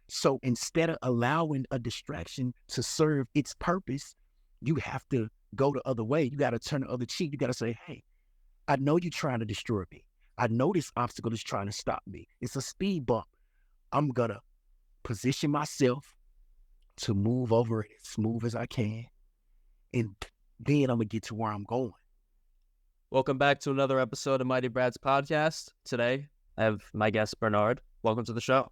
So instead of allowing a distraction to serve its purpose, you have to go the other way. You got to turn the other cheek. You got to say, hey, I know you're trying to destroy me. I know this obstacle is trying to stop me. It's a speed bump. I'm going to position myself to move over it as smooth as I can. And then I'm going to get to where I'm going. Welcome back to another episode of Mighty Brad's podcast. Today, I have my guest, Bernard. Welcome to the show.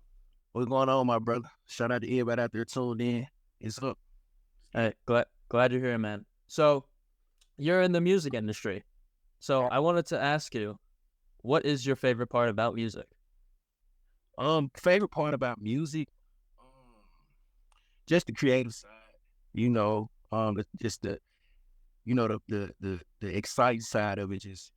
What's going on, my brother? Shout out to everybody out there tuned in. It's up. Hey, glad you're here, man. So, you're in the music industry. So, I wanted to ask you, what is your favorite part about music? Favorite part about music, just the creative side. Just the exciting side of it. Just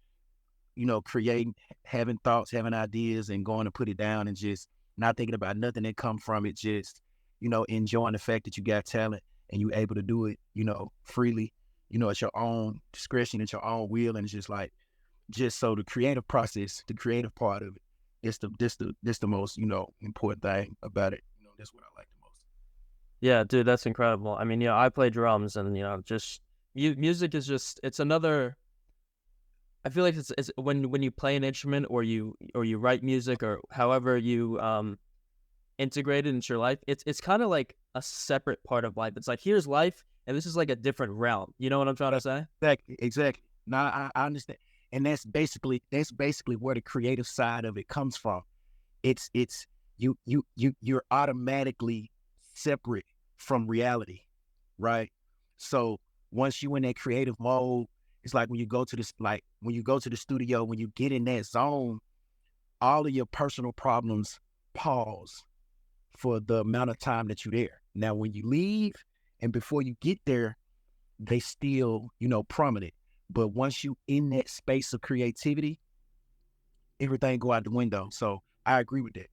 creating, having thoughts, having ideas, and going to put it down, and just not thinking about nothing that come from it. Just enjoying the fact that you got talent and you able to do it, freely, at your own discretion, at your own will, and it's just so the creative process, the creative part of it, it's the most important thing about it. That's what I like the most. Yeah, dude, that's incredible. I mean, I play drums, and just music is it's another. I feel like it's when you play an instrument or you write music or however you integrate it into your life, it's kind of like a separate part of life. It's like, here's life, and this is like a different realm. You know what I'm trying to say? Exactly. Now I understand, and that's basically where the creative side of it comes from. It's you're automatically separate from reality, right? So once you in that creative mode, it's like when you go to the studio, when you get in that zone, all of your personal problems pause for the amount of time that you're there. Now, when you leave and before you get there, they still, prominent. But once you in that space of creativity, everything go out the window. So I agree with that.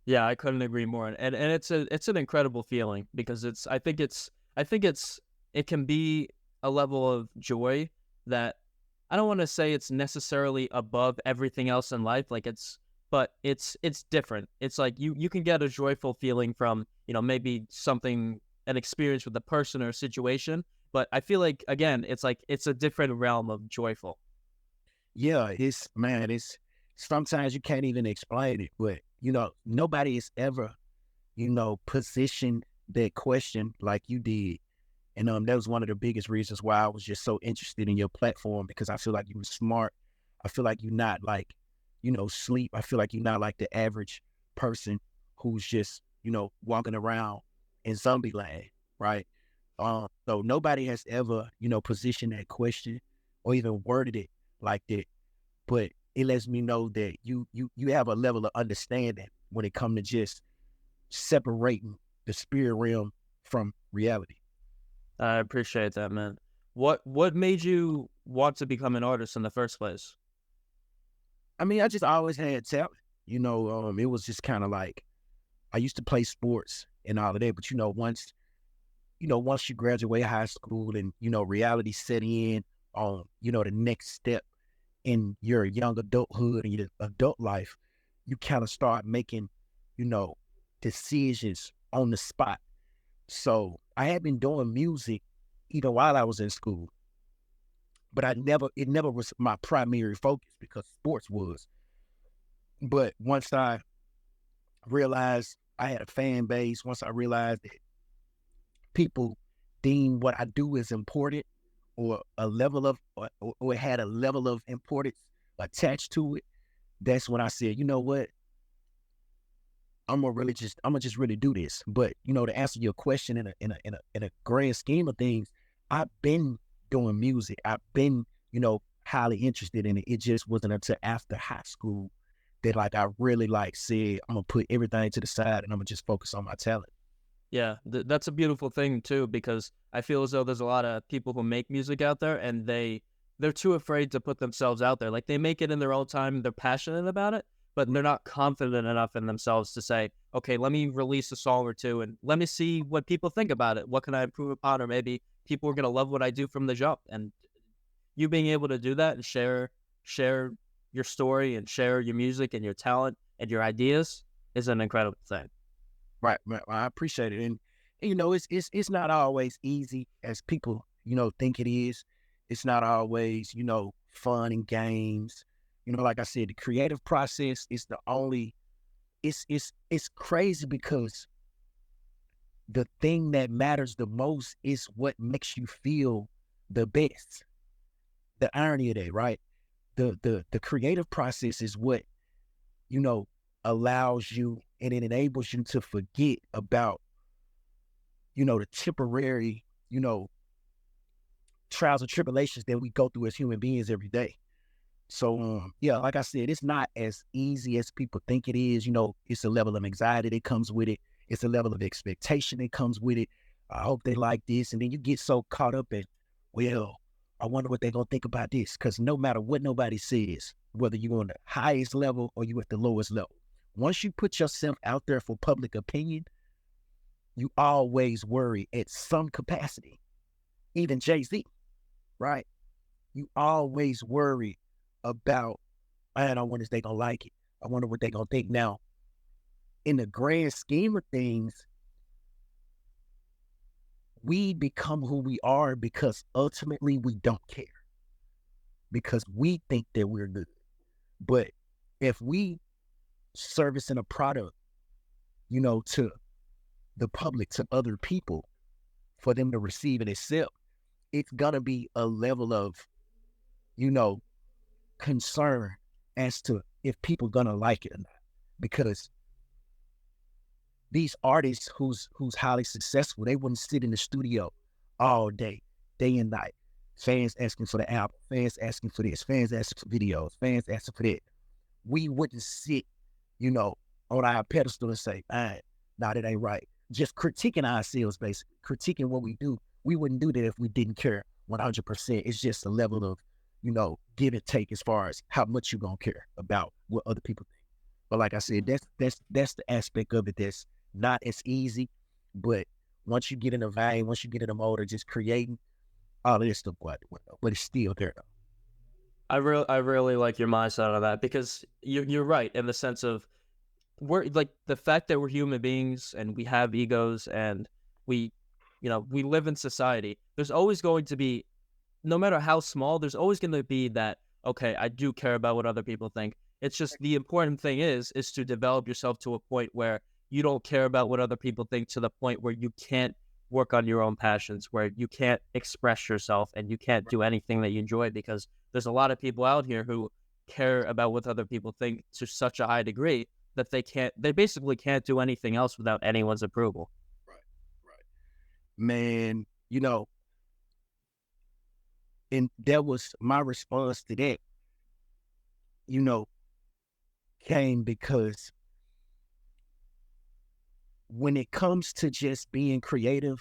Yeah, I couldn't agree more. And it's an incredible feeling because I think it can be a level of joy that I don't want to say it's necessarily above everything else in life. But it's different. It's like you can get a joyful feeling from, maybe an experience with a person or a situation. But I feel like, again, it's a different realm of joyful. Yeah, it's sometimes you can't even explain it, but nobody has ever, positioned that question like you did. And that was one of the biggest reasons why I was just so interested in your platform, because I feel like you were smart. I feel like you're not like, sleep. I feel like you're not like the average person who's just, walking around in zombie land, right? So nobody has ever, positioned that question or even worded it like that. But it lets me know that you have a level of understanding when it comes to just separating the spirit realm from reality. I appreciate that, man. What made you want to become an artist in the first place? I mean, I just always had talent. It was just kind of like I used to play sports and all of that, but once you graduate high school and reality set in on the next step in your young adulthood and your adult life, you kind of start making decisions on the spot. So I had been doing music while I was in school, but it never was my primary focus because sports was. But once I realized I had a fan base, once I realized that people deem what I do as important, or a level of, or it had a level of importance attached to it, that's when I said, you know what, I'm gonna just really do this. But to answer your question in a grand scheme of things, I've been doing music. I've been highly interested in it. It just wasn't until after high school that I really said I'm gonna put everything to the side and I'm gonna just focus on my talent. Yeah, that's a beautiful thing too, because I feel as though there's a lot of people who make music out there and they're too afraid to put themselves out there. Like, they make it in their own time, they're passionate about it, but they're not confident enough in themselves to say, okay, let me release a song or two and let me see what people think about it. What can I improve upon? Or maybe people are going to love what I do from the jump. And you being able to do that and share your story and share your music and your talent and your ideas is an incredible thing. Right, right. I appreciate it, and it's not always easy as people think it is. It's not always fun and games. Like I said, the creative process is the only. It's crazy because the thing that matters the most is what makes you feel the best. The irony of that, right? The creative process is what you know allows you and it enables you to forget about the temporary, you know, trials and tribulations that we go through as human beings every day. So, yeah, like I said, it's not as easy as people think it is. It's a level of anxiety that comes with it. It's a level of expectation that comes with it. I hope they like this. And then you get so caught up in, well, I wonder what they're going to think about this. Because no matter what nobody says, whether you're on the highest level or you at the lowest level, once you put yourself out there for public opinion, you always worry at some capacity. Even Jay-Z, right? You always worry about, man, I wonder if they gonna like it. I wonder what they gonna think. Now, in the grand scheme of things, we become who we are because ultimately we don't care because we think that we're good. But if we servicing a product, to the public, to other people, for them to receive and accept, it's gonna be a level of, you know, concern as to if people gonna like it or not. Because these artists who's highly successful, they wouldn't sit in the studio all day and night. Fans asking for the album, fans asking for this, fans asking for videos, fans asking for that. We wouldn't sit, you know, on our pedestal and say, nah, that ain't right. Just critiquing ourselves, basically, critiquing what we do. We wouldn't do that if we didn't care 100%. It's just a level of, give and take as far as how much you're gonna care about what other people think. But like I said, that's the aspect of it that's not as easy. But once you get in the vein, once you get in the mode of just creating, all of this stuff go out the window. But it's still there though. I really like your mindset on that because you're right in the sense of we're like the fact that we're human beings and we have egos and we we live in society. There's always going to be, no matter how small, there's always going to be that, okay, I do care about what other people think. It's just the important thing is to develop yourself to a point where you don't care about what other people think, to the point where you can't work on your own passions, where you can't express yourself and you can't do anything that you enjoy, because there's a lot of people out here who care about what other people think to such a high degree that they basically can't do anything else without anyone's approval. Right, right. Man, and that was my response to that, you know, came because when it comes to just being creative,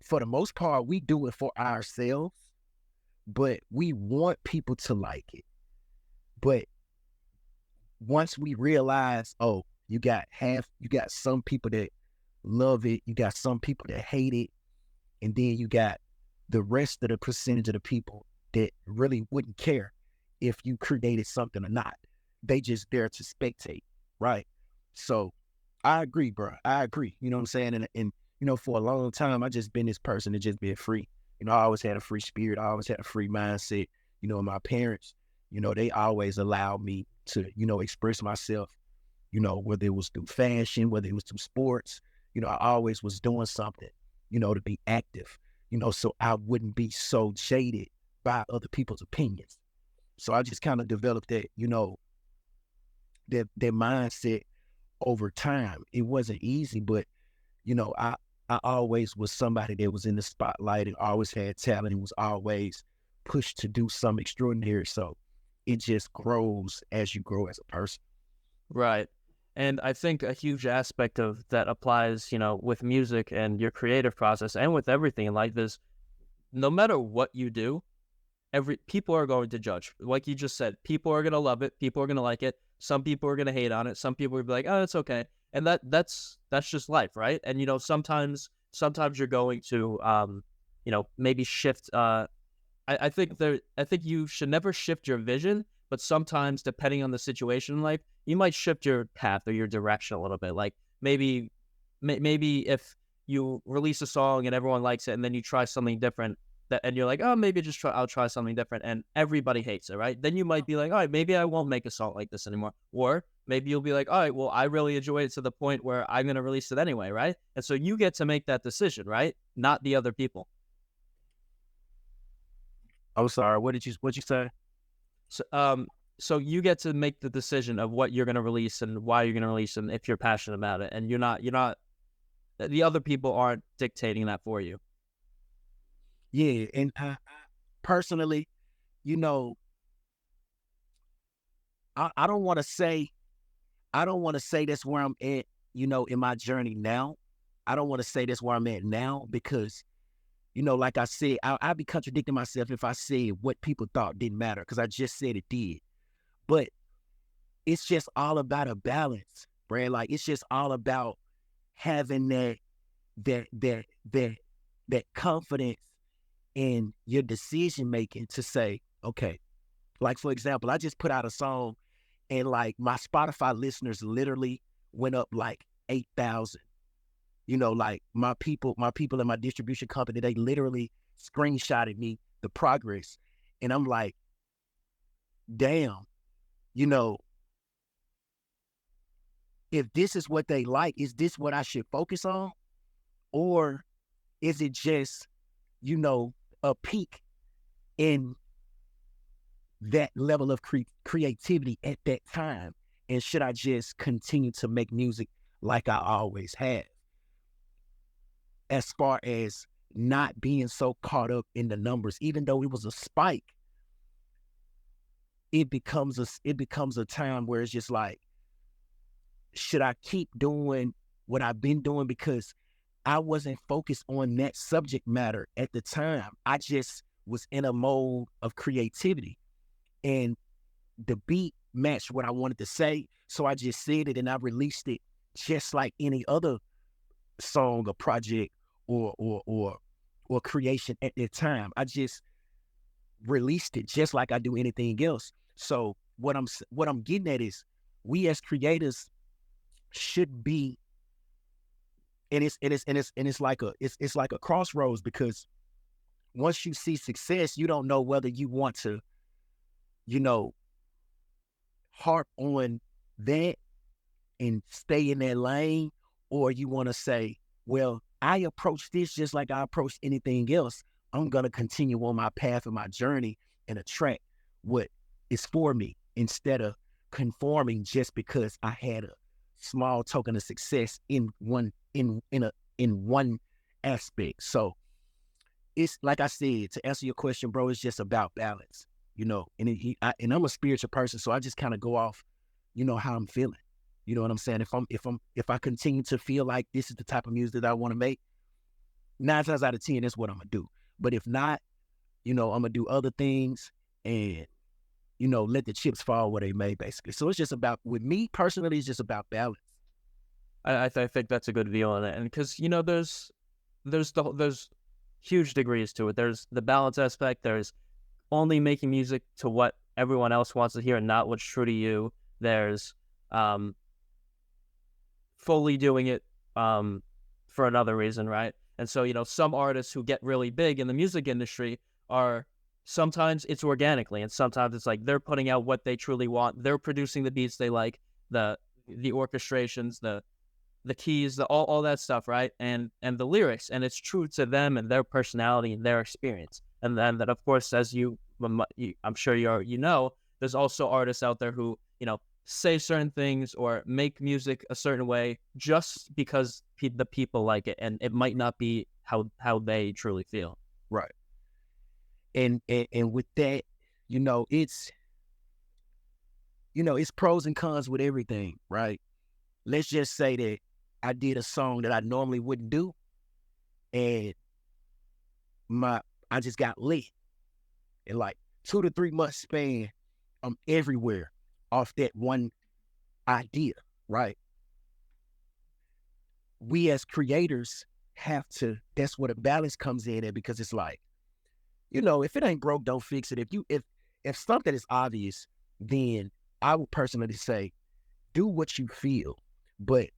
for the most part, we do it for ourselves, but we want people to like it. But once we realize, oh, you got some people that love it, you got some people that hate it, and then you got the rest of the percentage of the people that really wouldn't care if you created something or not. They just there to spectate, right? So I agree, bro. I agree. You know what I'm saying? And for a long time, I just been this person that just been free. I always had a free spirit. I always had a free mindset. My parents, they always allowed me to, express myself, whether it was through fashion, whether it was through sports. I always was doing something, to be active, so I wouldn't be so jaded by other people's opinions. So I just kind of developed that, that mindset over time. It wasn't easy, but I always was somebody that was in the spotlight and always had talent and was always pushed to do something extraordinary. So it just grows as you grow as a person. Right. And I think a huge aspect of that applies, with music and your creative process and with everything in life is, no matter what you do, every people are going to judge. Like you just said, people are going to love it, people are going to like it, some people are going to hate on it, some people will be like, "Oh, it's okay." And that's just life, right? And sometimes you're going to maybe shift I think you should never shift your vision, But sometimes, depending on the situation in life, you might shift your path or your direction a little bit. Like maybe if you release a song and everyone likes it, and then you try something different, and you're like, oh, maybe I'll try something different, and everybody hates it, right? Then you might be like, all right, maybe I won't make a song like this anymore. Or maybe you'll be like, all right, well, I really enjoy it to the point where I'm going to release it anyway, right? And so you get to make that decision, right? Not the other people. I'm sorry. What you say? So, so you get to make the decision of what you're going to release and why you're going to release, and if you're passionate about it, and you're not, the other people aren't dictating that for you. Yeah, and I personally, you know, I don't want to say that's where I'm at, in my journey now. I don't want to say that's where I'm at now because, like I said, I'd be contradicting myself if I said what people thought didn't matter because I just said it did. But it's just all about a balance, Brad. Like it's just all about having that that that confidence in your decision making to say, okay, like for example, I just put out a song and like my Spotify listeners literally went up like 8,000. Like my people in my distribution company, they literally screenshotted me the progress. And I'm like, damn, you know, if this is what they like, is this what I should focus on? Or is it just, a peak in that level of creativity at that time? And should I just continue to make music like I always have? As far as not being so caught up in the numbers, even though it was a spike, it becomes a time where it's just like, should I keep doing what I've been doing? Because I wasn't focused on that subject matter at the time. I just was in a mode of creativity, and the beat matched what I wanted to say. So I just said it and I released it just like any other song or project or creation at that time. I just released it just like I do anything else. So what I'm getting at is we as creators should be, and it's like a crossroads, because once you see success, you don't know whether you want to, you know, harp on that and stay in that lane, or you want to say, well, I approach this just like I approach anything else. I'm going to continue on my path and my journey and attract what is for me instead of conforming just because I had a small token of success in one aspect. So it's like I said, to answer your question, bro, it's just about balance, and I'm a spiritual person, so I just kind of go off, how I'm feeling. You know what I'm saying? If I continue to feel like this is the type of music that I want to make, 9 times out of 10, that's what I'm gonna do. But if not, I'm gonna do other things and let the chips fall where they may, basically. So it's just about, with me personally, it's just about balance. I think that's a good view on it, and because there's huge degrees to it. There's the balance aspect. There's only making music to what everyone else wants to hear and not what's true to you. There's fully doing it for another reason, right? And so, some artists who get really big in the music industry are, sometimes it's organically, and sometimes it's like they're putting out what they truly want. They're producing the beats they like, the orchestrations, the keys, all that stuff, right? And the lyrics, and it's true to them and their personality and their experience. And then that, of course, as I'm sure there's also artists out there who, say certain things or make music a certain way just because the people like it, and it might not be how they truly feel. Right. And with that, it's it's pros and cons with everything, right? Let's just say that I did a song that I normally wouldn't do, and I just got lit. In like 2 to 3 months span, I'm everywhere off that one idea, right? We as creators have to, that's where the balance comes in at, because it's like, if it ain't broke, don't fix it. If something is obvious, then I would personally say do what you feel. But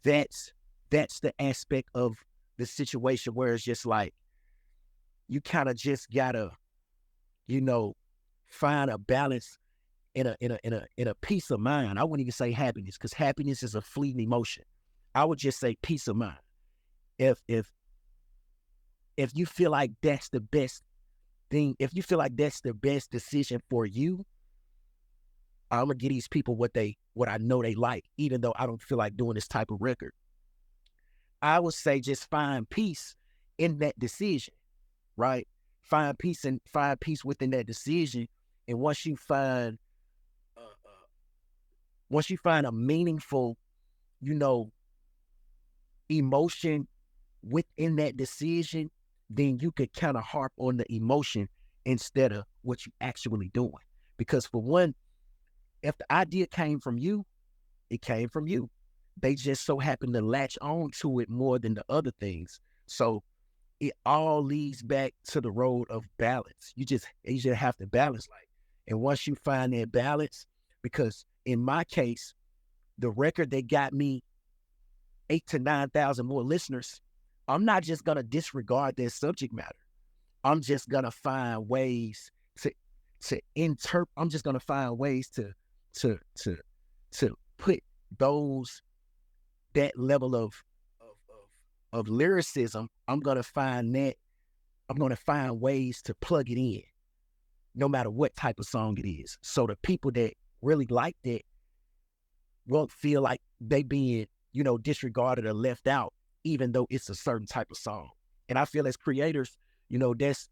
that's that's the aspect of the situation where it's just like you kind of just gotta, you know, find a balance in a peace of mind. I wouldn't even say happiness because happiness is a fleeting emotion. I would just say peace of mind. If if if you feel like that's the best thing, if you feel like that's the best decision for you, I'm gonna give these people what I know they like, even though I don't feel like doing this type of record. I would say just find peace in that decision, right? Find peace within that decision. And uh, uh, once you find a meaningful, you know, emotion within that decision, then you could kind of harp on the emotion instead of what you actually doing. Because for one, if the idea came from you, it came from you. They just so happen to latch on to it more than the other things. So it all leads back to the road of balance. You just have to balance, like, and once you find that balance, because in my case, the record that got me 8 to 9 thousand more listeners, I'm not just gonna disregard their subject matter. I'm just gonna find ways to interpret. I'm just gonna find ways to to to put those that level of of lyricism. I'm gonna find ways to plug it in, no matter what type of song it is. So the people that really like that won't feel like they being, disregarded or left out, even though it's a certain type of song. And I feel as creators, that's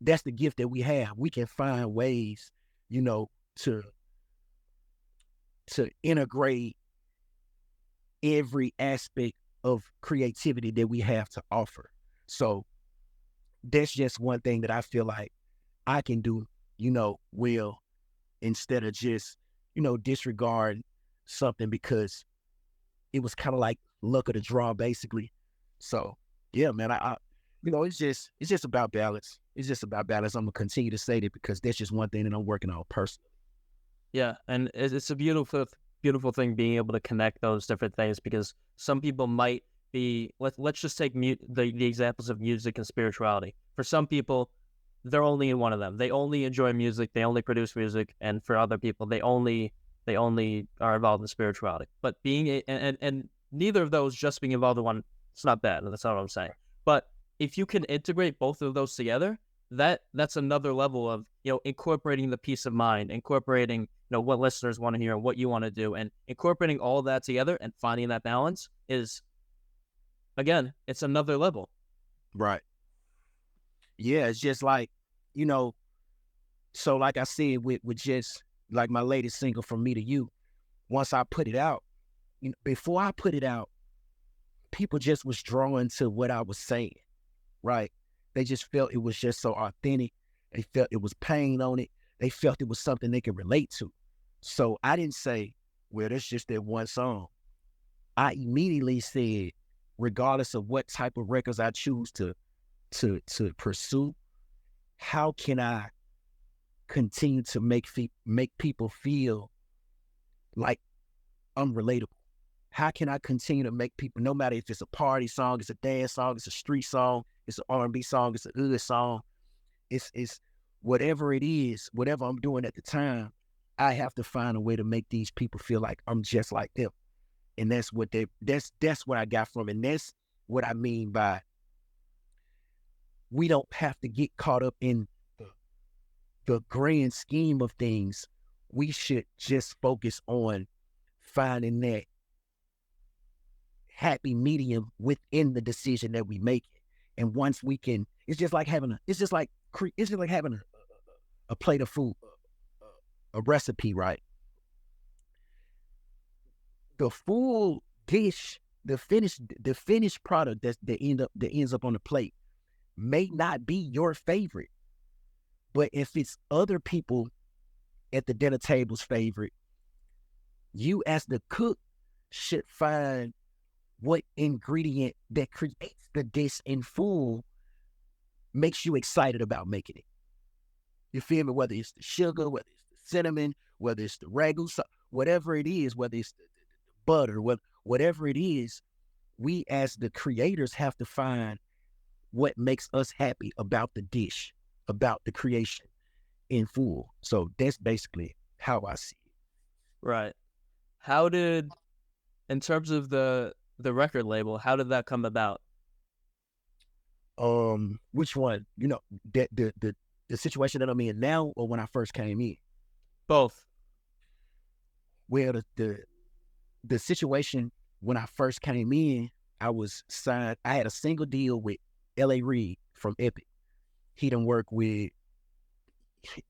the gift that we have. We can find ways, you know, to integrate every aspect of creativity that we have to offer. So that's just one thing that I feel like I can do, well, instead of just, disregard something because it was kind of like luck of the draw, basically. So yeah, man, it's just about balance. It's just about balance. I'm gonna continue to say that because that's just one thing that I'm working on personally. Yeah, and it's a beautiful thing being able to connect those different things because some people might be let's just take the examples of music and spirituality. For some people, they're only in one of them. They only enjoy music, they only produce music, and for other people, they only are involved in spirituality. But and neither of those, just being involved in one, it's not bad. That's not what I'm saying. But if you can integrate both of those together, that's another level of incorporating the peace of mind, incorporating what listeners want to hear and what you want to do, and incorporating all of that together and finding that balance is, again, it's another level. Right. Yeah, it's just like, you know, so like I said, with just like my latest single From Me to You, once I put it out, before I put it out, people just was drawn to what I was saying, right? They just felt it was just so authentic. They felt it was pain on it. They felt it was something they could relate to. So I didn't say, well, that's just that one song. I immediately said, regardless of what type of records I choose to pursue, how can I continue to make people feel like I'm relatable? How can I continue to make people, no matter if it's a party song, it's a dance song, it's a street song, it's an R&B song, it's a hood song, it's whatever it is, whatever I'm doing at the time, I have to find a way to make these people feel like I'm just like them. And that's what I got from it. And that's what I mean by we don't have to get caught up in the, the grand scheme of things. We should just focus on finding that happy medium within the decision that we make. And once we can, it's just like having a plate of food, a recipe, right? The full dish, the finished product that ends up on the plate may not be your favorite, but if it's other people at the dinner table's favorite, you as the cook should find what ingredient that creates the dish in full makes you excited about making it. You feel me? Whether it's the sugar, whether it's the cinnamon, whether it's the ragu, whatever it is, whether it's the butter, whatever it is, we as the creators have to find what makes us happy about the dish, about the creation in full. So that's basically how I see it. Right. How did, in terms of the record label, how did that come about? Which one? That the situation that I'm in now, or when I first came in? Both. Well, the situation when I first came in, I was signed. I had a single deal with Reid from Epic. He done work with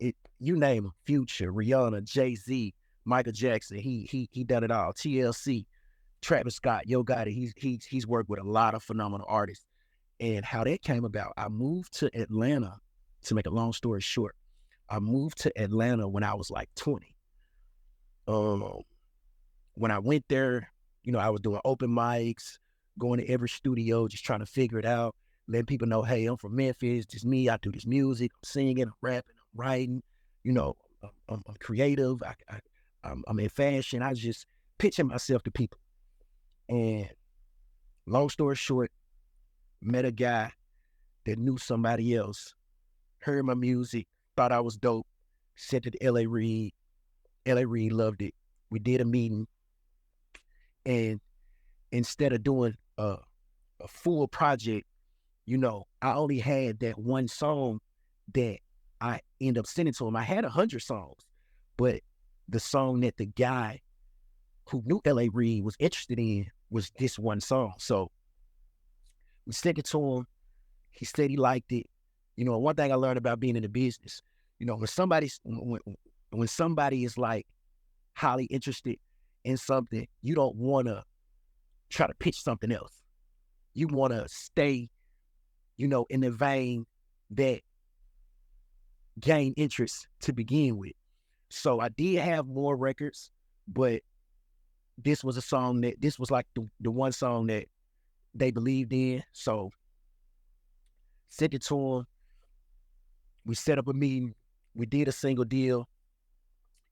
it, you name him, Future, Rihanna, Jay-Z, Michael Jackson. He done it all. TLC, Travis Scott, Yo Gotti. He's worked with a lot of phenomenal artists. And how that came about, I moved to Atlanta. To make a long story short, I moved to Atlanta when I was like 20. When I went there, I was doing open mics, going to every studio, just trying to figure it out, letting people know, hey, I'm from Memphis, just me, I do this music, I'm singing, I'm rapping, I'm writing, I'm creative, I'm in fashion. I was just pitching myself to people. And long story short, met a guy that knew somebody else, heard my music, thought I was dope, sent it to L.A. Reid. L.A. Reid loved it. We did a meeting, and instead of doing a full project, I only had that one song that I ended up sending to him. I had 100 songs, but the song that the guy who knew L.A. Reid was interested in was this one song. So we sent it to him. He said he liked it. One thing I learned about being in the business, when somebody is like highly interested in something, you don't want to try to pitch something else. You want to stay, in the vein that gained interest to begin with. So I did have more records, but this was like the one song that they believed in. So sent it to them. We set up a meeting. We did a single deal.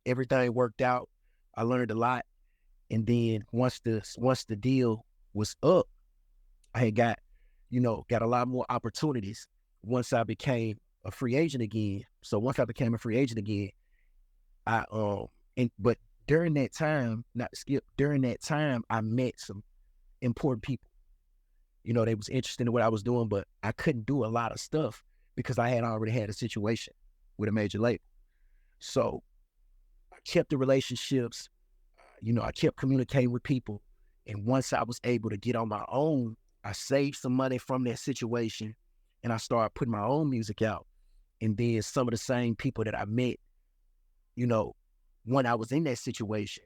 Everything worked out. I learned a lot. And then once the deal was up, I had got a lot more opportunities once I became a free agent again. So once I became a free agent again, but during that time, not to skip, during that time, I met some important people. They was interested in what I was doing, but I couldn't do a lot of stuff because I had already had a situation with a major label. So I kept the relationships, I kept communicating with people. And once I was able to get on my own, I saved some money from that situation and I started putting my own music out. And then some of the same people that I met, when I was in that situation,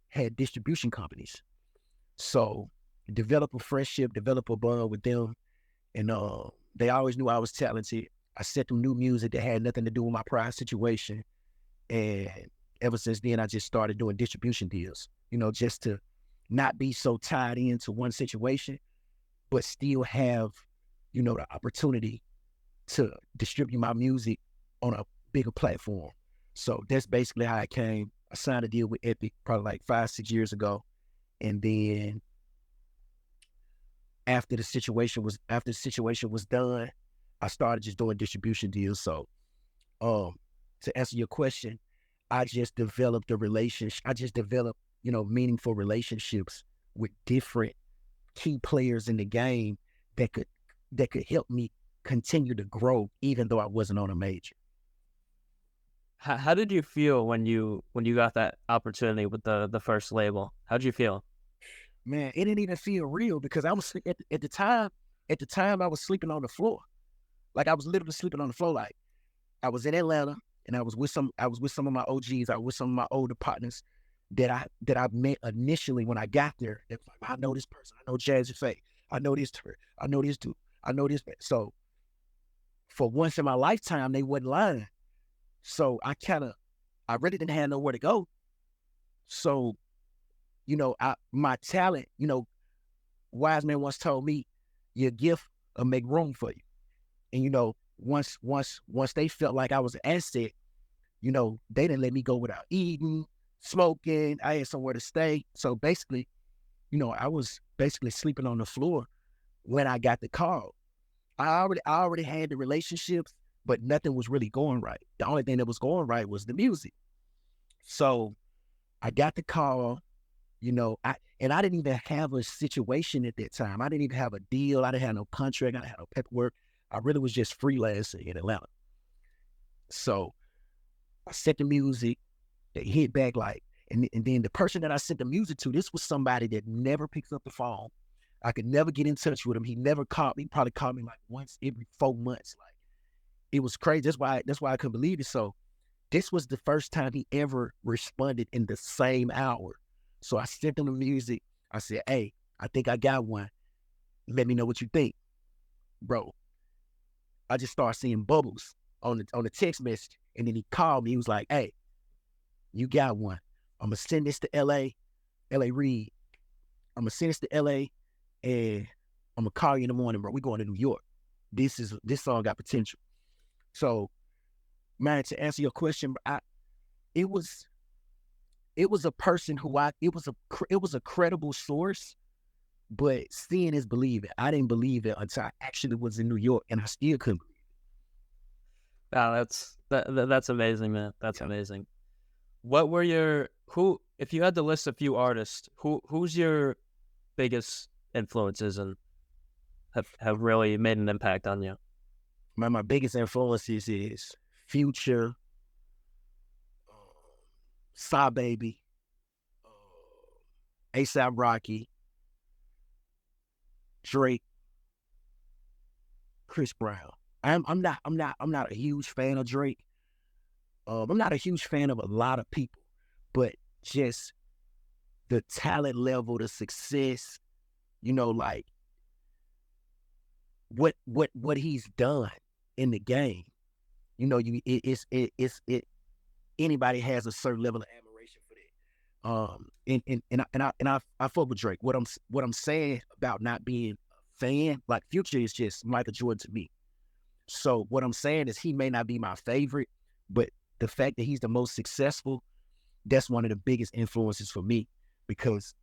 had distribution companies. So develop a friendship, develop a bond with them. And they always knew I was talented. I sent them new music that had nothing to do with my prior situation. And ever since then, I just started doing distribution deals, just to not be so tied into one situation, but still have, the opportunity to distribute my music on a bigger platform. So that's basically how I came. I signed a deal with Epic probably like 5-6 years ago. And then after the situation was done, I started just doing distribution deals. So to answer your question, I just developed meaningful relationships with different key players in the game that could help me continue to grow even though I wasn't on a major. How did you feel when you got that opportunity with the first label? How'd you feel? Man, it didn't even feel real because I was at the time I was sleeping on the floor. Like I was literally sleeping on the floor. Like I was in Atlanta and I was with some of my OGs, I was with some of my older partners that I met initially when I got there. It was like, I know this person, I know Jazzy Faye, I know this her, I know this dude, I know this man. So for once in my lifetime, they wasn't lying. So I really didn't have nowhere to go. So, my talent, wise man once told me, your gift will make room for you. And once they felt like I was an asset, they didn't let me go without eating, smoking. I had somewhere to stay. So basically, I was basically sleeping on the floor when I got the call. I already had the relationships, but nothing was really going right. The only thing that was going right was the music. So I got the call, I didn't even have a situation at that time. I didn't even have a deal. I didn't have no contract. I didn't have no paperwork. I really was just freelancing in Atlanta. So I sent the music. They hit back and then the person that I sent the music to, this was somebody that never picks up the phone. I could never get in touch with him. He never called me. He probably called me like once every 4 months. Like, it was crazy. That's why I couldn't believe it. So this was the first time he ever responded in the same hour. So I sent him the music. I said, "Hey, I think I got one. Let me know what you think." Bro, I just started seeing bubbles on the text message. And then he called me. He was like, "Hey, you got one. I'm going to send this to LA Reid. I'm going to send this to LA, and I'm going to call you in the morning, bro. We're going to New York. This song got potential." So, man, to answer your question, it was a person it was a credible source, but seeing is believing. I didn't believe it until I actually was in New York, and I still couldn't believe Wow, that's amazing, man. That's it. amazing. What were if you had to list a few artists, who's your biggest influences and have really made an impact on you? My biggest influences is Future, Saw Baby, ASAP Rocky, Drake, Chris Brown. I'm not a huge fan of Drake. I'm not a huge fan of a lot of people, but just the talent level, the success, like what he's done in the game. Anybody has a certain level of admiration for that. And I fuck with Drake. What I'm saying about not being a fan, like Future is just Michael Jordan to me. So what I'm saying is he may not be my favorite, but the fact that he's the most successful, that's one of the biggest influences for me, because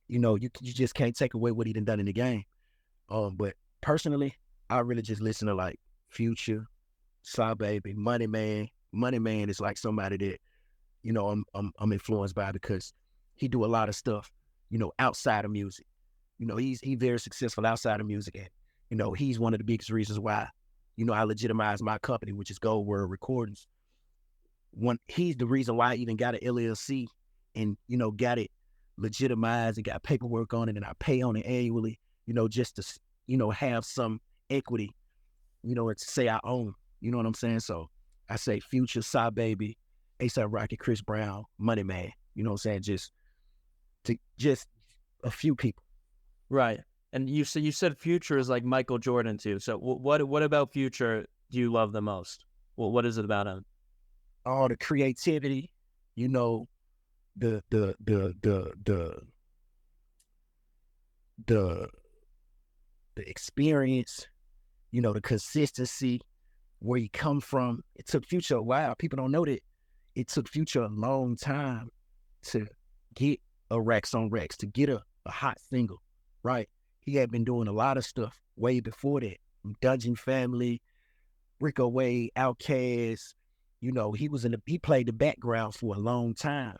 you just can't take away what he done in the game. But personally, I really just listen to like Future, Saw Baby, Money Man. Money Man is like somebody that I'm influenced by, because he do a lot of stuff outside of music. He's very successful outside of music, and he's one of the biggest reasons why I legitimize my company, which is GoldWurLRecordings. He's the reason why I even got an LLC and got it legitimized and got paperwork on it, and I pay on it annually, just to have some equity, and to say I own. You know what I'm saying? So I say Future, Saw Baby, ASAP Rocky, Chris Brown, Money Man. You know what I'm saying? Just a few people. Right. And you said Future is like Michael Jordan too. So what about Future do you love the most? Well, what is it about him? All the creativity, the the experience, the consistency, where he come from. It took Future a while. People don't know that it took Future a long time to get a Racks on Racks, to get a hot single, right? He had been doing a lot of stuff way before that. Dungeon Family, Rico Wade, Outkast. He played the background for a long time,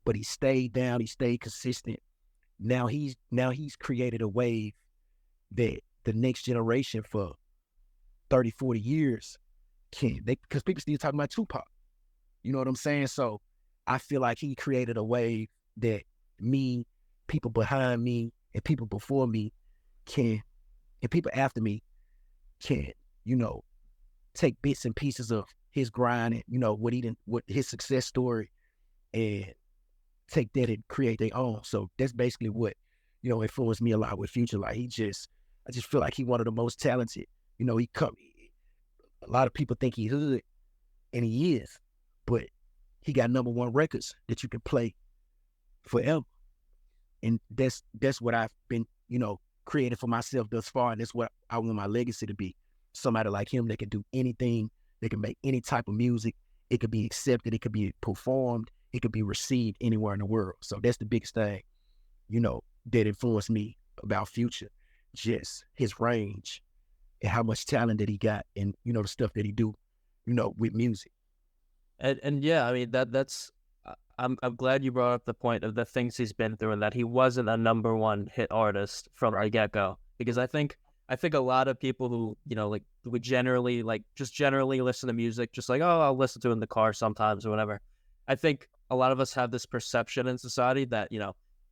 but he stayed down. He stayed consistent. Now he's created a wave that the next generation for 30, 40 years because people still talking about Tupac. You know what I'm saying? So I feel like he created a wave that people behind me, and people before me and people after me can, take bits and pieces of his grind and, what his success story, and take that and create their own. So that's basically what, influenced me a lot with Future. Like I just feel like he one of the most talented. A lot of people think he's hood, and he is, but he got #1 records that you can play forever. And that's what I've been, creating for myself thus far. And that's what I want my legacy to be. Somebody like him that can do anything, that can make any type of music, it could be accepted, it could be performed, it could be received anywhere in the world. So that's the biggest thing, that influenced me about Future. Just his range and how much talent that he got, and the stuff that he do, with music. And yeah, I mean that's I'm glad you brought up the point of the things he's been through and that he wasn't a number one hit artist from the Right. get go. Because I think a lot of people who like would generally just generally listen to music, just like, oh, I'll listen to it in the car sometimes or whatever. I think a lot of us have this perception in society that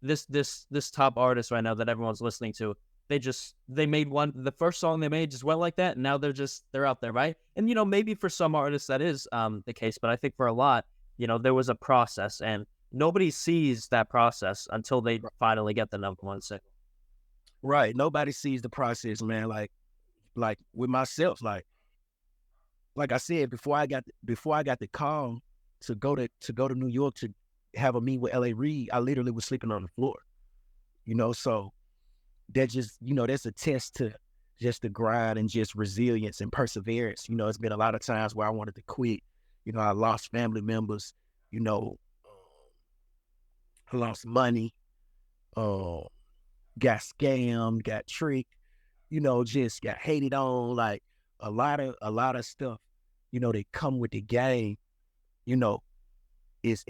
this top artist right now that everyone's listening to, they made the first song they made just went like that, and now they're out there, right? And maybe for some artists that is the case, but I think for a lot, there was a process, and nobody sees that process until they finally get the number one single. Right. Nobody sees the process, man. Like with myself, like I said, before I got the call to go to New York to have a meet with Reid, I literally was sleeping on the floor. So that just, that's a test to just the grind and just resilience and perseverance. It's been a lot of times where I wanted to quit. I lost family members, you know, I lost money, uh, got scammed, got tricked, just got hated on, like a lot of stuff, that come with the game, you know, is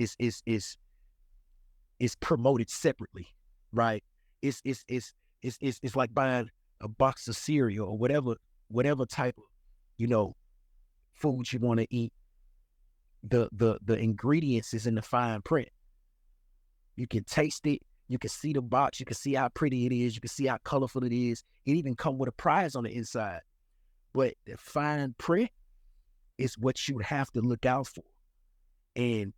promoted separately, right? It's like buying a box of cereal or whatever type of, you know, food you want to eat. The ingredients is in the fine print. You can taste it. You can see the box. You can see how pretty it is. You can see how colorful it is. It even come with a prize on the inside. But the fine print is what you have to look out for. And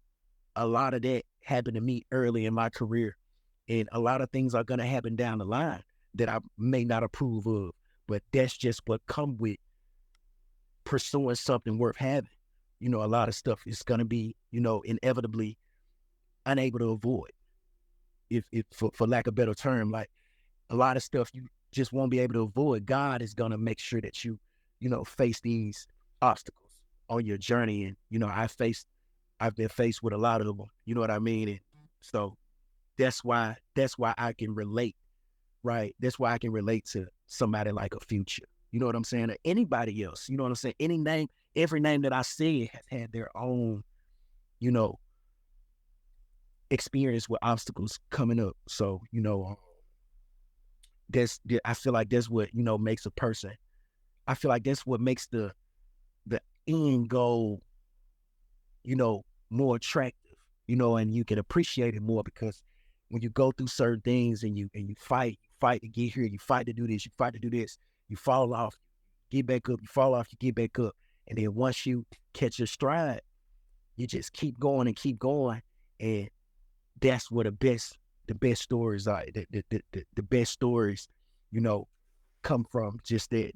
a lot of that happened to me early in my career. And a lot of things are going to happen down the line that I may not approve of. But that's just what come with pursuing something worth having. A lot of stuff is going to be, inevitably unable to avoid. If for lack of a better term, like a lot of stuff you just won't be able to avoid. God is going to make sure that you face these obstacles on your journey. And, I've been faced with a lot of them. You know what I mean? And so that's why I can relate, right? That's why I can relate to somebody like a Future. You know what I'm saying? Or anybody else. You know what I'm saying? Every name that I said has had their own, you know, experience with obstacles coming up. So, I feel like that's what, makes a person. I feel like that's what makes the end goal, more attractive, and you can appreciate it more because when you go through certain things and you fight to get here, you fight to do this, you fight to do this, you fall off, get back up, you fall off, you get back up. And then once you catch your stride, you just keep going and keep going. And that's where the best stories are. The best stories, come from just that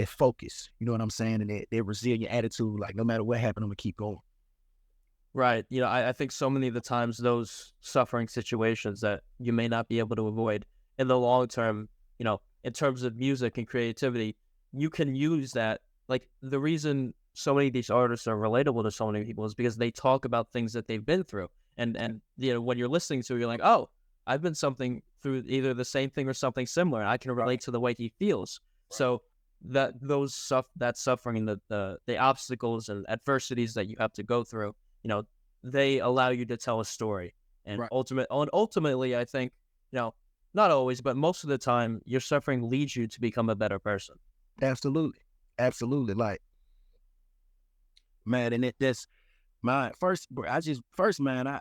focus. You know what I'm saying? And that resilient attitude. Like no matter what happened, I'm gonna keep going. Right. I think so many of the times those suffering situations that you may not be able to avoid in the long term, in terms of music and creativity, you can use that. Like the reason so many of these artists are relatable to so many people is because they talk about things that they've been through. And when you're listening to it, you're like, oh, I've been something through either the same thing or something similar. And I can relate to the way he feels. So that suffering and the obstacles and adversities that you have to go through, they allow you to tell a story. And Right. ultimately, I think, not always, but most of the time, your suffering leads you to become a better person. Absolutely. Absolutely. Like, man, and that's my first, bro, man,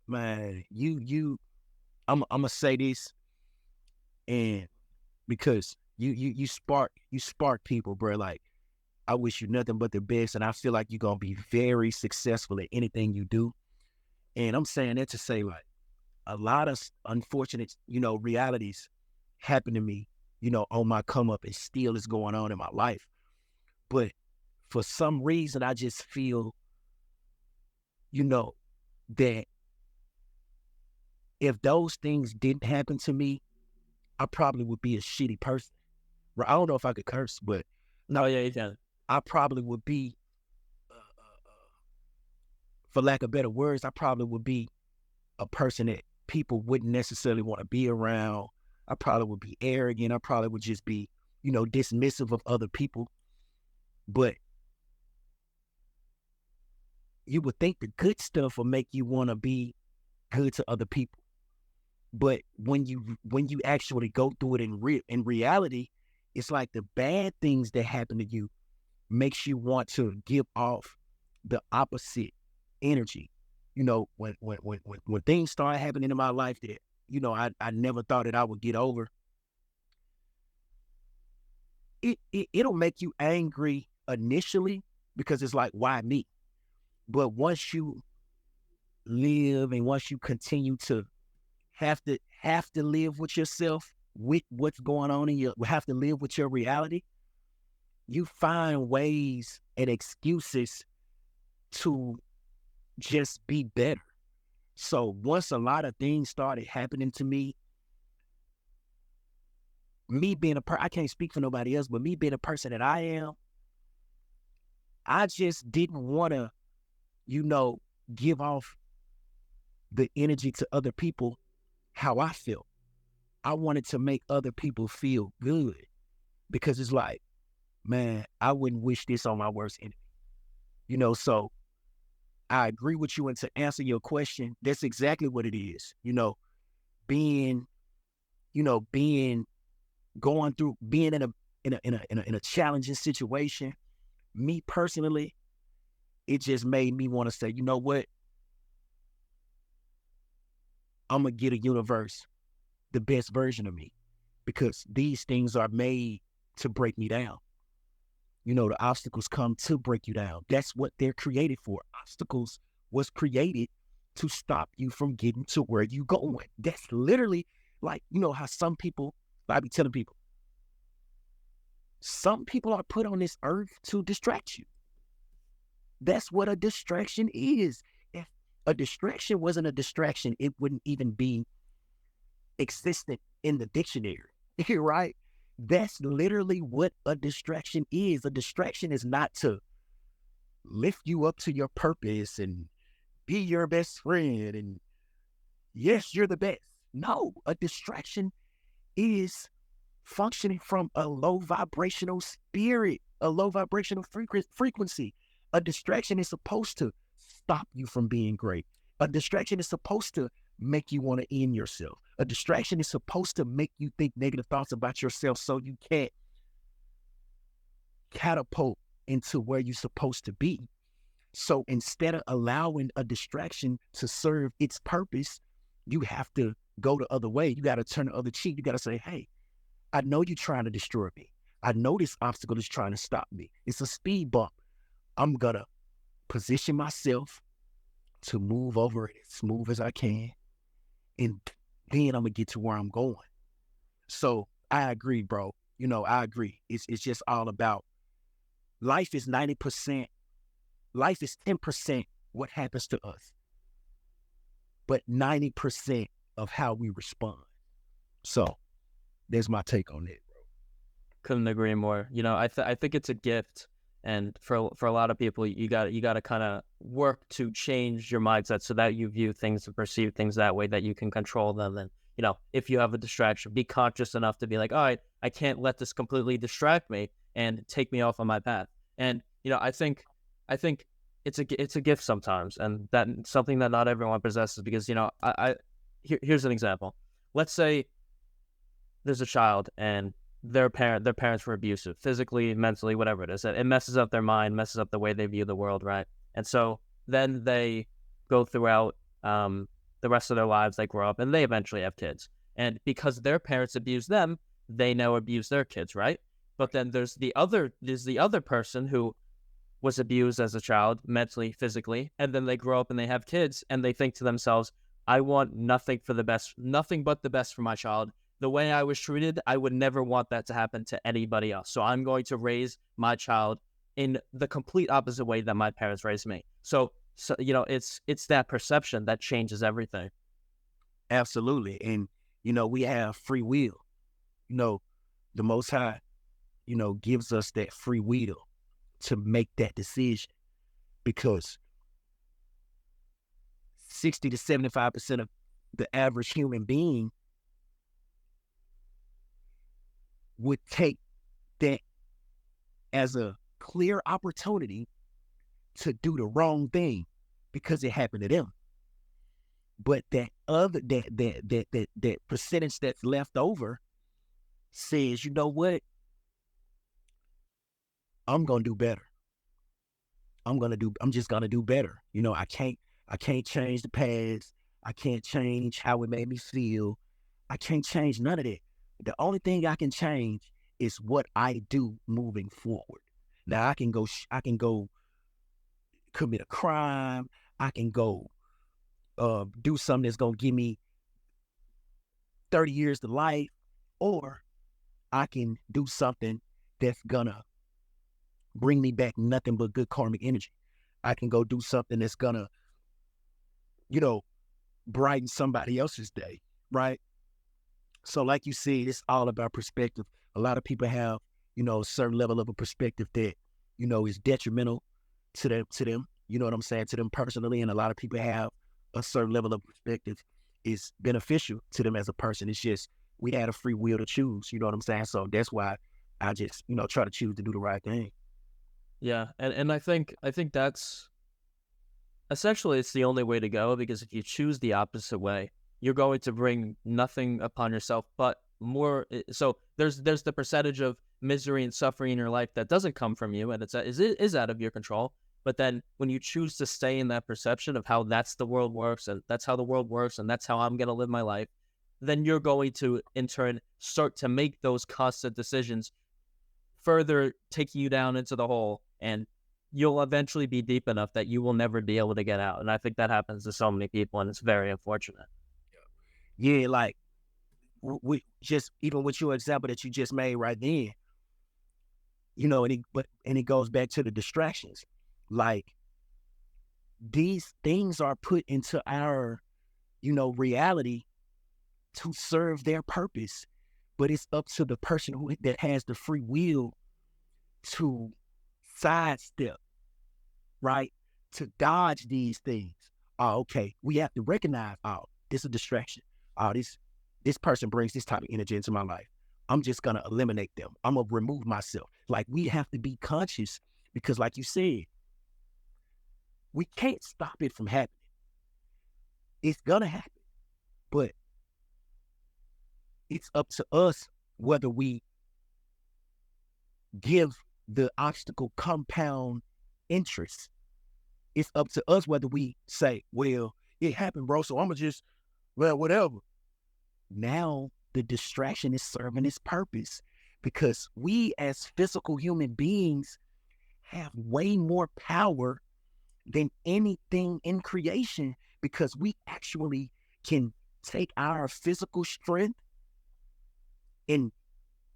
man, I'm gonna say this, and because you spark people, bro. Like, I wish you nothing but the best, and I feel like you're gonna be very successful at anything you do. And I'm saying that to say, like, a lot of unfortunate, realities happen to me, on my come up, and still is going on in my life. But for some reason, I just feel, that if those things didn't happen to me, I probably would be a shitty person. Right? I don't know if I could curse, but Oh no, yeah, you can. I probably would be. for lack of better words, I probably would be a person that people wouldn't necessarily want to be around. I probably would be arrogant. I probably would just be, dismissive of other people. But you would think the good stuff will make you want to be good to other people. But when you actually go through it in reality, it's like the bad things that happen to you makes you want to give off the opposite energy. When things start happening in my life that, I never thought that I would get over, it'll make you angry initially because it's like, why me? But once you live and once you continue to have to live with yourself, with what's going on in your, have to live with your reality, you find ways and excuses to just be better. So once a lot of things started happening to me being I can't speak for nobody else, but me being a person that I am, I just didn't want to, give off the energy to other people how I felt. I wanted to make other people feel good because it's like, man, I wouldn't wish this on my worst enemy. So I agree with you. And to answer your question, that's exactly what it is. Being, being going through, being in a challenging situation. Me personally, it just made me want to say, you know what? I'm gonna get a universe the best version of me because these things are made to break me down. The obstacles come to break you down. That's what they're created for. Obstacles was created to stop you from getting to where you going. That's literally like, how some people, I be telling people, some people are put on this earth to distract you. That's what a distraction is. If a distraction wasn't a distraction, it wouldn't even be existent in the dictionary, right? That's literally what a distraction is. A distraction is not to lift you up to your purpose and be your best friend and yes, you're the best. No, a distraction is functioning from a low vibrational spirit, a low vibrational frequency. A distraction is supposed to stop you from being great. A distraction is supposed to make you want to end yourself. A distraction is supposed to make you think negative thoughts about yourself so you can't catapult into where you're supposed to be. So instead of allowing a distraction to serve its purpose, you have to go the other way. You got to turn the other cheek. You got to say, hey, I know you're trying to destroy me. I know this obstacle is trying to stop me. It's a speed bump. I'm going to position myself to move over it as smooth as I can. And then I'm going to get to where I'm going. So I agree, bro. I agree. It's just all about life is 90%. Life is 10% what happens to us, but 90% of how we respond. So there's my take on it, bro. Couldn't agree more. I think it's a gift, and for a lot of people, you got to kind of work to change your mindset so that you view things and perceive things that way, that you can control them. And if you have a distraction, be conscious enough to be like, all right, I can't let this completely distract me and take me off on my path. And I think it's a gift sometimes, and that's something that not everyone possesses. Because here's an example. Let's say there's a child and their parents were abusive, physically, mentally, whatever it is. It messes up their mind, messes up the way they view the world, right? And so then they go throughout the rest of their lives, they grow up, and they eventually have kids. And because their parents abuse them, they now abuse their kids, right? But then there's the other person who was abused as a child, mentally, physically, and then they grow up and they have kids, and they think to themselves, I want nothing but the best for my child. The way I was treated, I would never want that to happen to anybody else. So I'm going to raise my child in the complete opposite way that my parents raised me. So it's that perception that changes everything. Absolutely. And, we have free will. The Most High, gives us that free will to make that decision, because 60 to 75% of the average human being would take that as a clear opportunity to do the wrong thing because it happened to them. But that percentage that's left over says, you know what? I'm gonna do better. I'm just gonna do better. You know, I can't change the past. I can't change how it made me feel. I can't change none of that. The only thing I can change is what I do moving forward. Now I can go commit a crime. I can go do something that's gonna give me 30 years to life, or I can do something that's gonna bring me back nothing but good karmic energy. I can go do something that's gonna, you know, brighten somebody else's day, right? So, like you said, it's all about perspective. A lot of people have, a certain level of a perspective that, is detrimental to them. You know what I'm saying? To them personally, and a lot of people have a certain level of perspective is beneficial to them as a person. It's just we had a free will to choose. You know what I'm saying? So that's why I just, try to choose to do the right thing. Yeah, and I think that's essentially it's the only way to go, because if you choose the opposite way, you're going to bring nothing upon yourself but more. So there's the percentage of misery and suffering in your life that doesn't come from you, and it is out of your control. But then when you choose to stay in that perception of how that's the world works, and that's how the world works, and that's how I'm going to live my life, then you're going to in turn start to make those constant decisions, further taking you down into the hole, and you'll eventually be deep enough that you will never be able to get out. And I think that happens to so many people, and it's very unfortunate. Yeah, like we just even with your example that you just made right then, and it goes back to the distractions. Like these things are put into our, reality to serve their purpose, but it's up to the person that has the free will to sidestep, right? To dodge these things. Oh, okay. We have to recognize, oh, this is a distraction. Oh, this person brings this type of energy into my life. I'm just gonna eliminate them. I'm gonna remove myself. Like we have to be conscious because, like you said, we can't stop it from happening. It's gonna happen, but it's up to us whether we give the obstacle compound interest. It's up to us whether we say, well, it happened, bro, so I'm going to just, well, whatever. Now the distraction is serving its purpose because we as physical human beings have way more power than anything in creation because we actually can take our physical strength and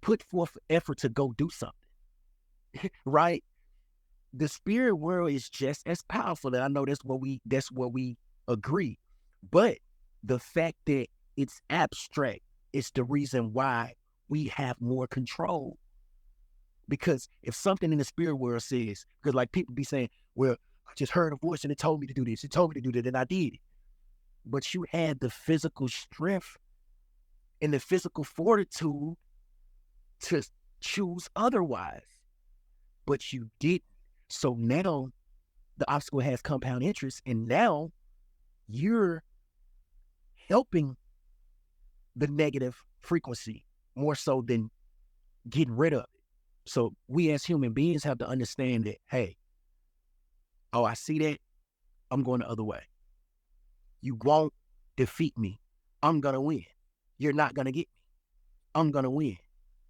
put forth effort to go do something, right? The spirit world is just as powerful. And I know that's what we agree. But the fact that it's abstract is the reason why we have more control. Because if something in the spirit world says, because like people be saying, well, I just heard a voice and it told me to do this, it told me to do that, and I did it. But you had the physical strength and the physical fortitude to choose otherwise. But you didn't. So now the obstacle has compound interest, and now you're helping the negative frequency more so than getting rid of it. So we as human beings have to understand that, hey, oh, I see that. I'm going the other way. You won't defeat me. I'm going to win. You're not going to get me. I'm going to win.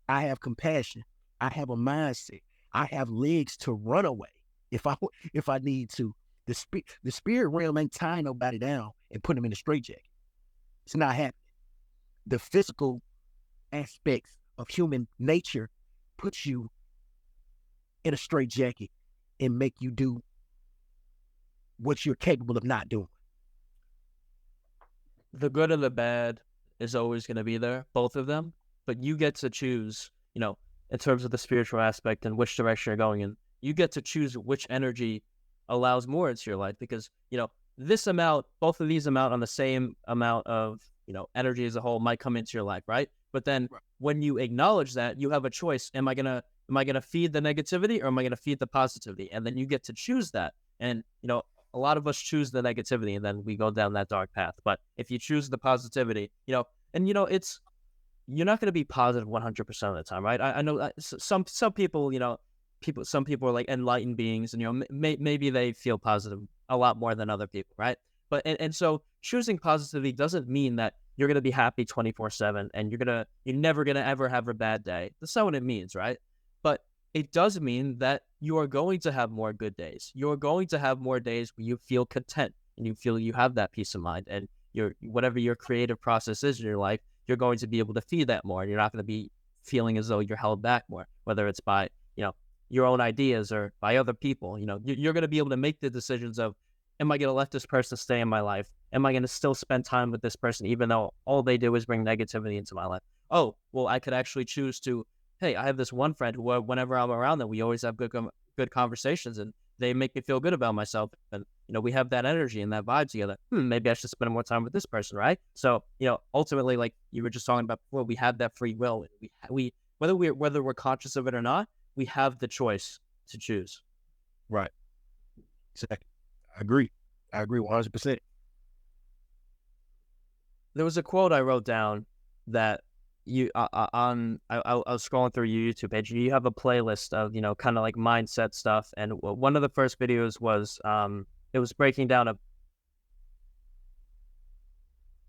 I have compassion. I have a mindset. I have legs to run away if I need to. The spirit realm ain't tying nobody down and putting them in a straitjacket. It's not happening. The physical aspects of human nature puts you in a straitjacket and make you do what you're capable of not doing. The good and the bad is always going to be there, both of them, but you get to choose, in terms of the spiritual aspect and which direction you're going in. You get to choose which energy allows more into your life because, this amount, both of these amount on the same amount of, energy as a whole might come into your life, right? But then Right. when you acknowledge that, you have a choice. Am I gonna feed the negativity, or am I gonna feed the positivity? And then you get to choose that. And a lot of us choose the negativity, and then we go down that dark path. But if you choose the positivity, it's you're not going to be positive 100% of the time, right? I know some people, some people are like enlightened beings, and maybe they feel positive a lot more than other people, right? But and so choosing positivity doesn't mean that you're going to be happy 24/7 and you're never going to ever have a bad day. That's not what it means, right? But it does mean that you are going to have more good days. You're going to have more days where you feel content and you feel you have that peace of mind, and whatever your creative process is in your life, you're going to be able to feed that more. And you're not going to be feeling as though you're held back more, whether it's by, your own ideas or by other people. You're going to be able to make the decisions of, am I going to let this person stay in my life? Am I going to still spend time with this person, even though all they do is bring negativity into my life? Oh, well, I could actually choose to, hey, I have this one friend who, whenever I'm around them, we always have good conversations, and they make me feel good about myself. And, we have that energy and that vibe together. Maybe I should spend more time with this person, right? So, ultimately, like you were just talking about before, we have that free will. We whether we're conscious of it or not, we have the choice to choose. Right. Exactly. I agree. I agree 100%. There was a quote I wrote down that I was scrolling through your YouTube page. You have a playlist of kind of like mindset stuff, and one of the first videos was it was breaking down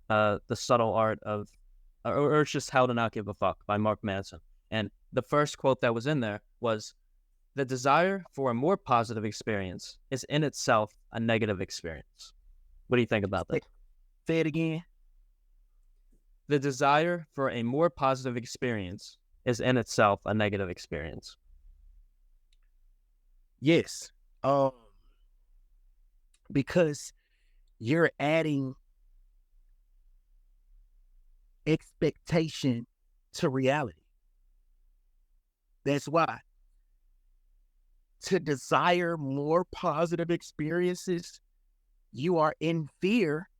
the subtle art of, or it's just how to not give a fuck by Mark Manson. And the first quote that was in there was, "The desire for a more positive experience is in itself a negative experience." What do you think about that? Say it again. The desire for a more positive experience is in itself a negative experience. Yes. Because you're adding expectation to reality. That's why. To desire more positive experiences, you are in fear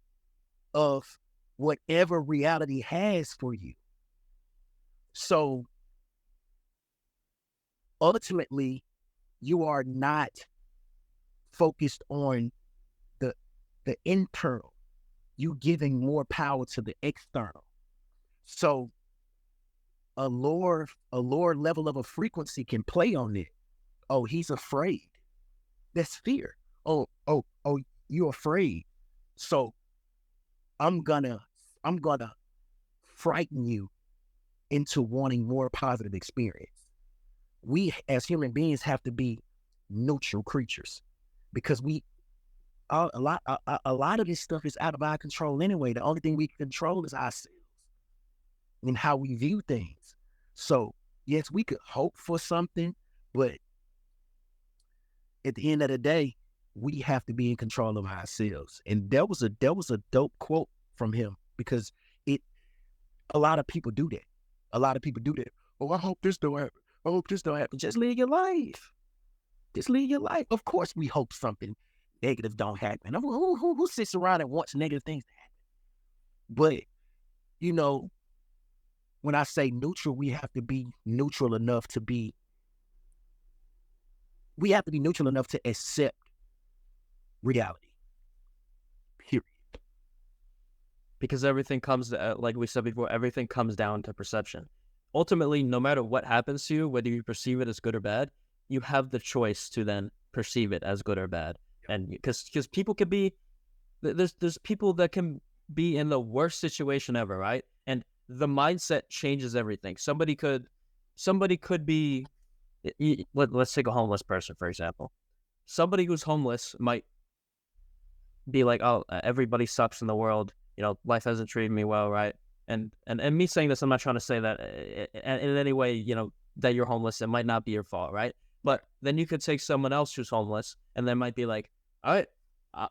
of whatever reality has for you. So ultimately, you are not focused on the internal. You giving more power to the external. So a lower level of a frequency can play on it. Oh, he's afraid. That's fear. Oh, you're afraid. So I'm gonna frighten you into wanting more positive experience. We as human beings have to be neutral creatures because a lot of this stuff is out of our control anyway. The only thing we can control is ourselves and how we view things. So yes, we could hope for something, but at the end of the day, we have to be in control of ourselves. And that was a dope quote from him because a lot of people do that. A lot of people do that. Oh, I hope this don't happen. I hope this don't happen. Just live your life. Just live your life. Of course, we hope something negative don't happen. Who sits around and wants negative things to happen? But when I say neutral, we have to be neutral enough to accept reality. Period. Because everything comes, like we said before, everything comes down to perception. Ultimately, no matter what happens to you, whether you perceive it as good or bad, you have the choice to then perceive it as good or bad. And because people could be, there's people that can be in the worst situation ever, right? And the mindset changes everything. Somebody could be, let's take a homeless person, for example. Somebody who's homeless might be like, oh, everybody sucks in the world. Life hasn't treated me well, right? And me saying this, I'm not trying to say that in any way, that you're homeless. It might not be your fault, right? But then you could take someone else who's homeless, and they might be like, all right,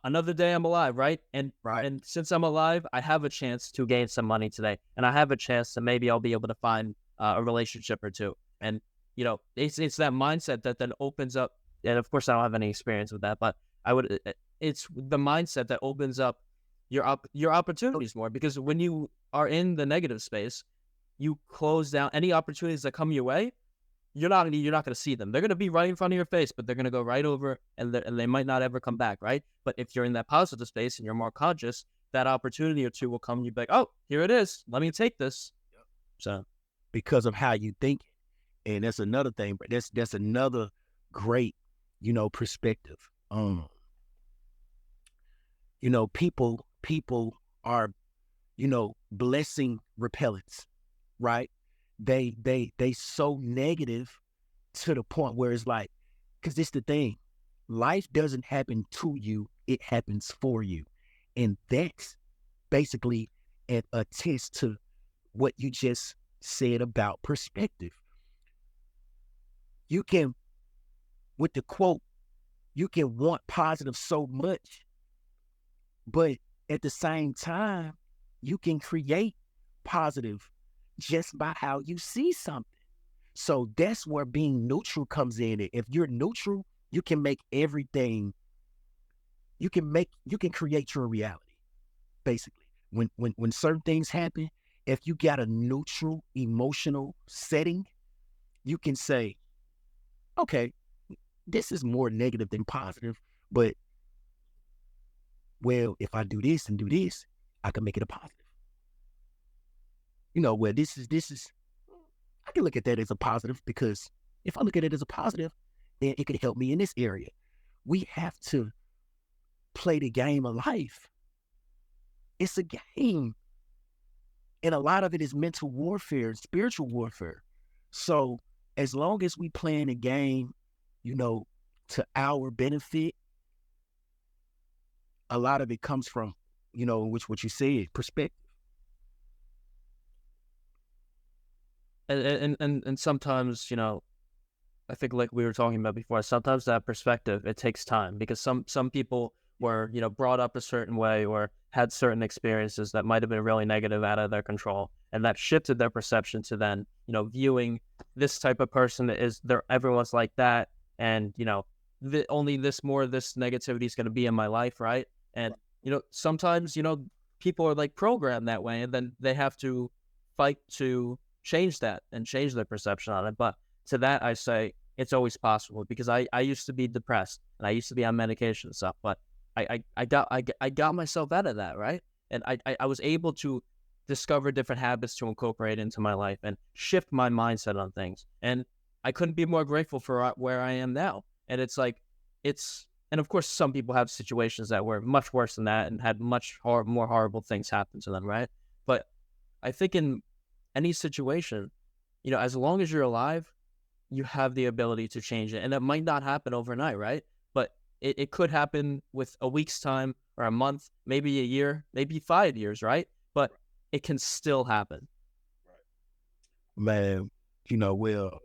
another day I'm alive, right? And since I'm alive, I have a chance to gain some money today, and I have a chance to maybe I'll be able to find a relationship or two. And it's that mindset that then opens up. And of course, I don't have any experience with that, but it's the mindset that opens up your opportunities more, because when you are in the negative space, you close down any opportunities that come your way. You're not going to see them. They're going to be right in front of your face, but they're going to go right over, and they might not ever come back, right? But if you're in that positive space and you're more conscious, that opportunity or two will come. You'll be like, oh, here it is. Let me take this. So because of how you think. And that's another thing, but that's another great, perspective. People are, blessing repellents, right? They so negative to the point where it's like, because it's the thing, life doesn't happen to you, it happens for you. And that's basically an attest to what you just said about perspective. You can, with the quote, you can want positive so much, but at the same time, you can create positive just by how you see something. So that's where being neutral comes in. If you're neutral, you can make everything, you can create your reality, basically. When certain things happen, if you got a neutral emotional setting, you can say, okay, this is more negative than positive, but well, if I do this and do this, I can make it a positive. Where this is, I can look at that as a positive, because if I look at it as a positive, then it could help me in this area. We have to play the game of life. It's a game. And a lot of it is mental warfare and spiritual warfare. So as long as we playing the game, to our benefit, a lot of it comes from, which what you said, perspective. And sometimes, I think, like we were talking about before, sometimes that perspective, it takes time, because some people were, brought up a certain way or had certain experiences that might have been really negative, out of their control, and that shifted their perception to then, viewing this type of person is there, everyone's like that, and only this more of this negativity is going to be in my life, right? And sometimes people are like programmed that way, and then they have to fight to change that and change their perception on it. But to that, I say it's always possible, because I used to be depressed and I used to be on medication and stuff, but I got myself out of that, right? And I was able to discover different habits to incorporate into my life and shift my mindset on things. And I couldn't be more grateful for where I am now. And it's like, and of course, some people have situations that were much worse than that and had much more horrible things happen to them, right? But I think in any situation, as long as you're alive, you have the ability to change it. And it might not happen overnight, right? But it could happen with a week's time, or a month, maybe a year, maybe 5 years, right? But it can still happen. Man, well,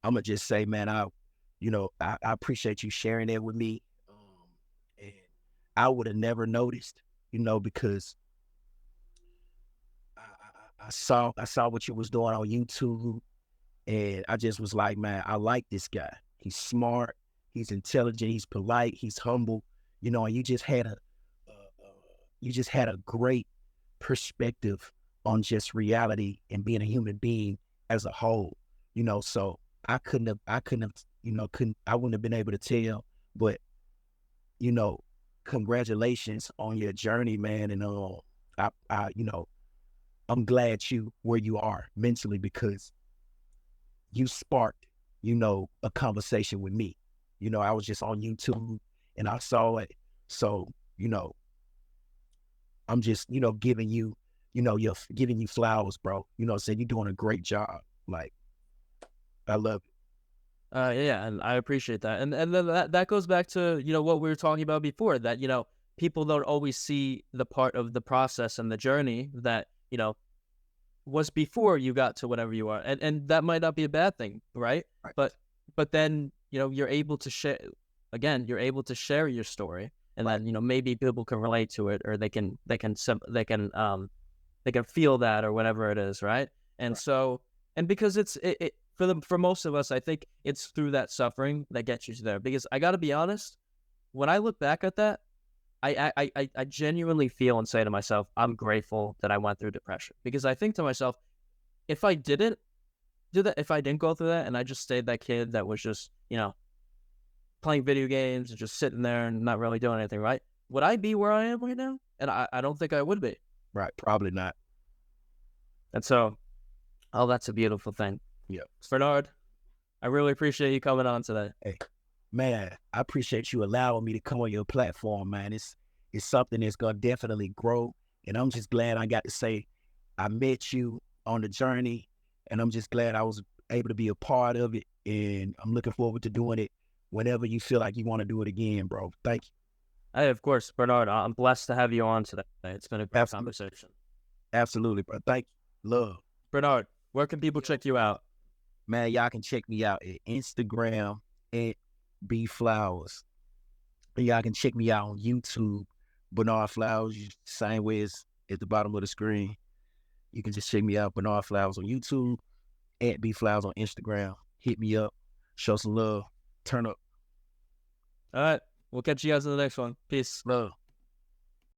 I'm going to just say, man, I appreciate you sharing that with me. And I would have never noticed, because I saw what you was doing on YouTube, and I just was like, man, I like this guy. He's smart, he's intelligent, he's polite, he's humble, and you just had a great perspective on just reality and being a human being as a whole. So I wouldn't have been able to tell, but congratulations on your journey, man. And I'm glad where you are mentally, because you sparked, a conversation with me. I was just on YouTube and I saw it. So, I'm just, giving you, giving you flowers, bro. Saying you're doing a great job. Like, I love it. Yeah, and I appreciate that. And then that goes back to, what we were talking about before, that, people don't always see the part of the process and the journey that, was before you got to whatever you are. And that might not be a bad thing, right? Right. But then, you're able to share, again, you're able to share your story, and then, maybe people can relate to it, or they can feel that, or whatever it is, right? And Right. so, and because it's for most of us, I think it's through that suffering that gets you to there. Because I got to be honest, when I look back at that, I genuinely feel and say to myself, I'm grateful that I went through depression, because I think to myself, if I didn't do that, if I didn't go through that and I just stayed that kid that was just, playing video games and just sitting there and not really doing anything, right? Would I be where I am right now? And I don't think I would be. Right. Probably not. And so, oh, that's a beautiful thing. Yeah. Bernard, I really appreciate you coming on today. Hey, man, I appreciate you allowing me to come on your platform, man. It's something that's gonna definitely grow. And I'm just glad I got to say I met you on the journey, and I'm just glad I was able to be a part of it. And I'm looking forward to doing it whenever you feel like you want to do it again, bro. Thank you. Hey, of course, Bernard, I'm blessed to have you on today. It's been a great conversation. Absolutely, bro. Thank you. Love. Bernard, where can people check you out? Man, y'all can check me out at Instagram at bflowers. And y'all can check me out on YouTube, Bernard Flowers, same way as at the bottom of the screen. You can just check me out, Bernard Flowers on YouTube, at bflowers on Instagram. Hit me up, show some love, turn up. All right, we'll catch you guys in the next one. Peace. Love.